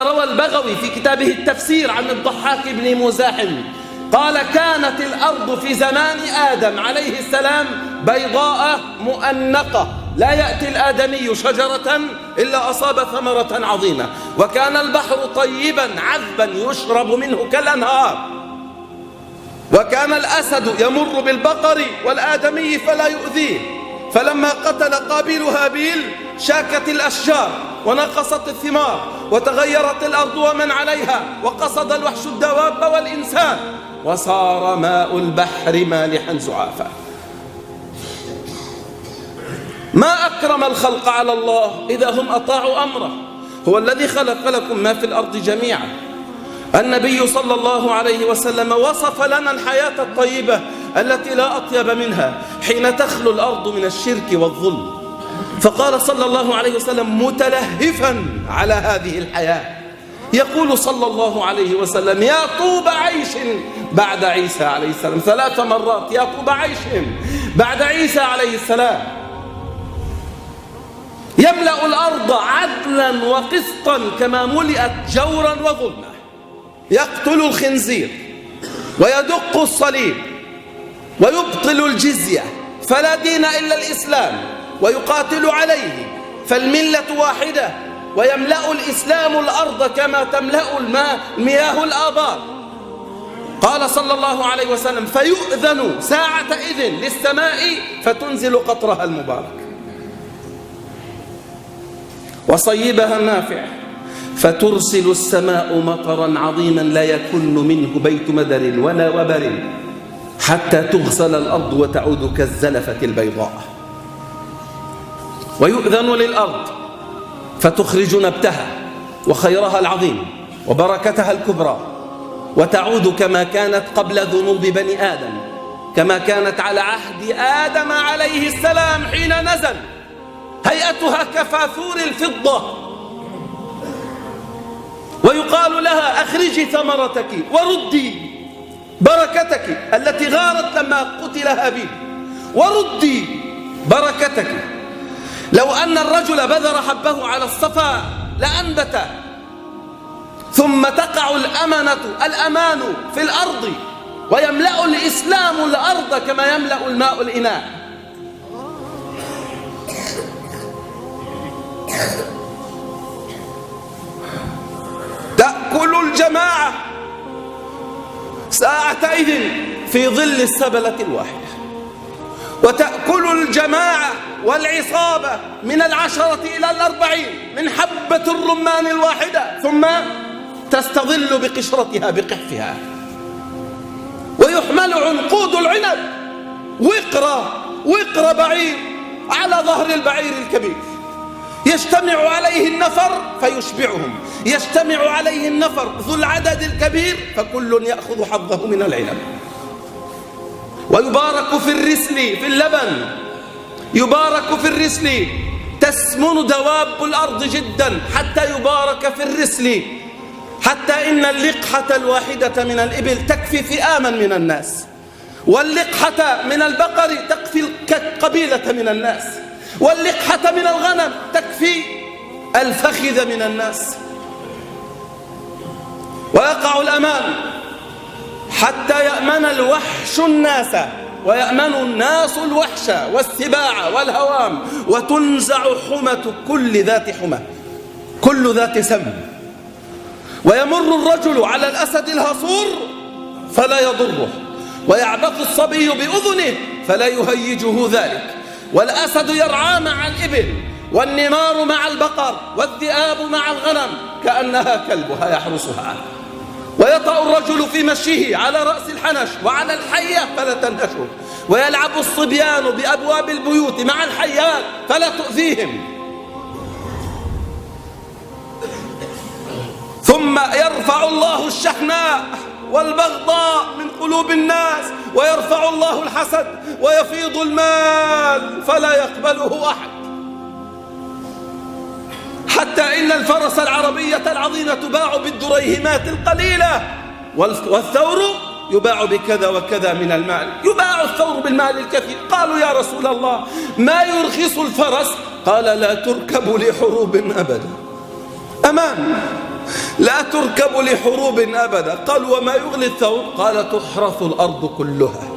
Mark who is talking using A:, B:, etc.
A: روى البغوي في كتابه التفسير عن الضحاك بن مزاحم قال: كانت الأرض في زمان آدم عليه السلام بيضاء مؤنقة، لا يأتي الآدمي شجرة إلا أصاب ثمرة عظيمة، وكان البحر طيبا عذبا يشرب منه كالأنهار، وكان الأسد يمر بالبقر والآدمي فلا يؤذيه، فلما قتل قابيل هابيل شاكت الأشجار ونقصت الثمار وتغيرت الأرض ومن عليها، وقصد الوحش الدواب والإنسان، وصار ماء البحر مالحا زعافا. ما أكرم الخلق على الله إذا هم أطاعوا أمره. هو الذي خلق لكم ما في الأرض جميعا. النبي صلى الله عليه وسلم وصف لنا الحياة الطيبة التي لا أطيب منها حين تخلو الأرض من الشرك والظلم، فقال صلى الله عليه وسلم متلهفا على هذه الحياة، يقول صلى الله عليه وسلم: يا طوب عيش بعد عيسى عليه السلام 3 مرات، يا طوب عيش بعد عيسى عليه السلام، يملأ الأرض عدلا وقسطا كما ملئت جورا وظلما، يقتل الخنزير ويدق الصليب ويبطل الجزية فلا دين إلا الإسلام، ويقاتل عليه فالملة واحدة، ويملأ الإسلام الأرض كما تملأ مياه الآبار. قال صلى الله عليه وسلم: فيؤذن ساعة إذن للسماء فتنزل قطرها المبارك وصيبها النافع، فترسل السماء مطرا عظيما لا يكن منه بيت مدر ولا وبر، حتى تغسل الأرض وتعود كالزلفة البيضاء. ويؤذن للأرض فتخرج نبتها وخيرها العظيم وبركتها الكبرى، وتعود كما كانت قبل ذنوب بني آدم، كما كانت على عهد آدم عليه السلام حين نزل، هيئتها كفاثور الفضة، ويقال لها: أخرجي ثمرتك وردي بركتك التي غارت لما قتل هابيل، وردي بركتك. لو أن الرجل بذر حبه على الصفا لأنبت، ثم تقع الأمان في الأرض ويملأ الإسلام الأرض كما يملأ الماء الإناء. تأكل الجماعة ساعتئذ في ظل السبلة الواحدة، وتأكل الجماعة والعصابة من 10 إلى 40 من حبة الرمان الواحدة، ثم تستظل بقشرتها بقحفها، ويحمل عنقود العنب وقر بعير على ظهر البعير الكبير، يجتمع عليه النفر فيشبعهم، يجتمع عليه النفر ذو العدد الكبير فكل يأخذ حظه من العنب. ويبارك في الرسل في اللبن، يبارك في الرسل، تسمن دواب الأرض جدا حتى يبارك في الرسل، حتى إن اللقحة الواحدة من الإبل تكفي فئاما من الناس، واللقحة من البقر تكفي قبيلة من الناس، واللقحة من الغنم تكفي الفخذ من الناس. ويقع الأمان حتى يأمن الوحش الناس ويأمن الناس الوحش والسباع والهوام، وتنزع حمة كل ذات حمى، كل ذات سم. ويمر الرجل على الأسد الهصور فلا يضره، ويعبث الصبي بأذنه فلا يهيجه ذلك، والأسد يرعى مع الإبل، والنمار مع البقر، والذئاب مع الغنم كأنها كلبها يحرسها. ويطأ الرجل في مشيه على رأس الحنش وعلى الحية فلا تنهشه، ويلعب الصبيان بأبواب البيوت مع الحيات فلا تؤذيهم. ثم يرفع الله الشحناء والبغضاء من قلوب الناس، ويرفع الله الحسد، ويفيض المال فلا يقبله أحد، حتى إن الفرس العربية العظيمة تباع بالدريهمات القليلة، والثور يباع بكذا وكذا من المال، يباع الثور بالمال الكثير. قالوا: يا رسول الله ما يرخص الفرس؟ قال: لا تركب لحروب أبدا، أمان. لا تركب لحروب أبدا. قال وما يغلي الثور؟ قال تحرث الأرض كلها.